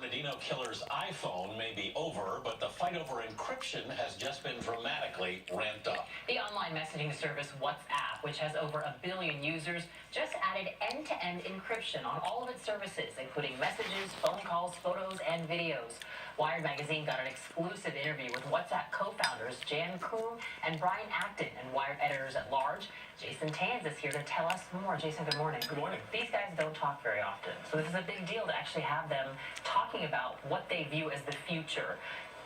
Bernardino killer's iPhone may be over, but the fight over encryption has just been dramatically ramped up. The online messaging service WhatsApp, which has over 1 billion users, just added end-to-end encryption on all of its services, including messages, phone calls, photos, and videos. Wired magazine got an exclusive interview with WhatsApp co-founders Jan Koum and Brian Acton, and Wired editors at large Jason Tanz is here to tell us more. Jason, good morning. Good morning. These guys don't talk very often, so this is a big deal to actually have them talking about what they view as the future.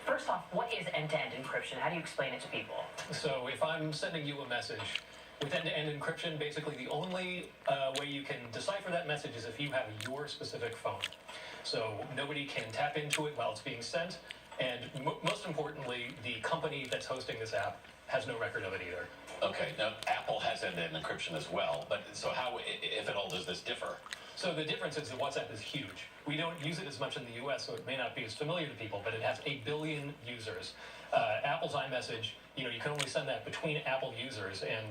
First off, what is end-to-end encryption? How do you explain it to people? So if I'm sending you a message with end-to-end encryption, basically the only way you can decipher that message is if you have your specific phone. So nobody can tap into it while it's being sent, and most importantly, the company that's hosting this app has no record of it either. Okay, now Apple has end-to-end encryption as well, but so how, if at all, does this differ? So the difference is that WhatsApp is huge. We don't use it as much in the US, so it may not be as familiar to people, but it has 1 billion users. Apple's iMessage, you can only send that between Apple users, and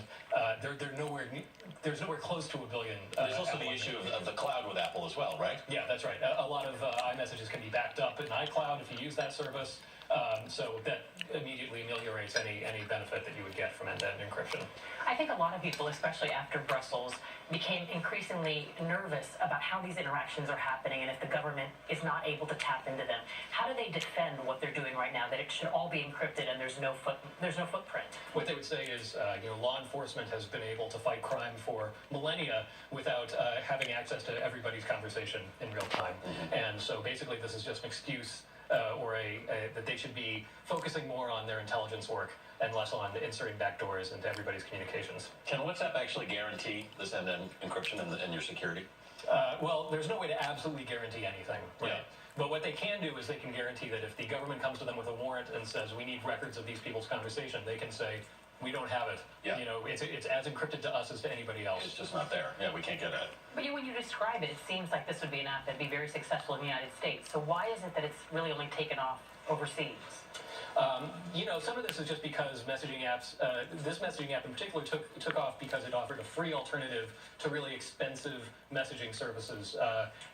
there's nowhere close to 1 billion. There's also Apple the issue of the cloud with Apple as well, right? Yeah, that's right. A lot of iMessages can be backed up in iCloud if you use that service. So that immediately ameliorates any benefit that you would get from end-to-end encryption. I think a lot of people, especially after Brussels, became increasingly nervous about how these interactions are happening and if the government is not able to tap into them. How do they defend what they're doing right now, that it should all be encrypted and there's no footprint? What they would say is, law enforcement has been able to fight crime for millennia without having access to everybody's conversation in real time. Mm-hmm. And so basically this is just an excuse that they should be focusing more on their intelligence work and less on inserting backdoors into everybody's communications. Can WhatsApp actually guarantee this end-to-end encryption and your security? Well, there's no way to absolutely guarantee anything. Right? Yeah. But what they can do is they can guarantee that if the government comes to them with a warrant and says, we need records of these people's conversation, they can say, we don't have it. Yeah. It's as encrypted to us as to anybody else. It's just not there. Yeah, we can't get at it. But when you describe it, it seems like this would be an app that'd be very successful in the United States. So why is it that it's really only taken off overseas? Some of this is just because messaging apps, this messaging app in particular took off because it offered a free alternative to really expensive messaging services.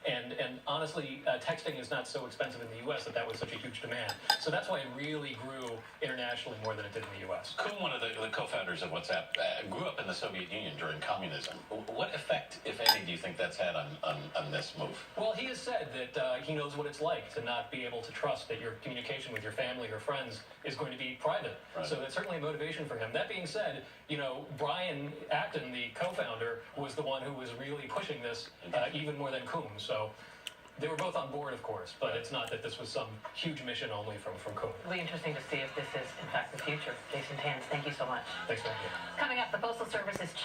And honestly, texting is not so expensive in the US that was such a huge demand. So that's why it really grew internationally more than it did in the US. Koum, one of the co-founders of WhatsApp, grew up in the Soviet Union during communism. What effect, if any, do you think that's had on this move? Well, he has said that he knows what it's like to not be able to trust that your communication with your family or friends is going to be private. Right. So that's certainly a motivation for him. That being said, Brian Acton, the co-founder, was the one who was really pushing this even more than Koum. So they were both on board, of course, but it's not that this was some huge mission only from Koum. It'll be interesting to see if this is, in fact, the future. Jason Tanz, thank you so much. Thanks, man. Coming up, the Postal Service is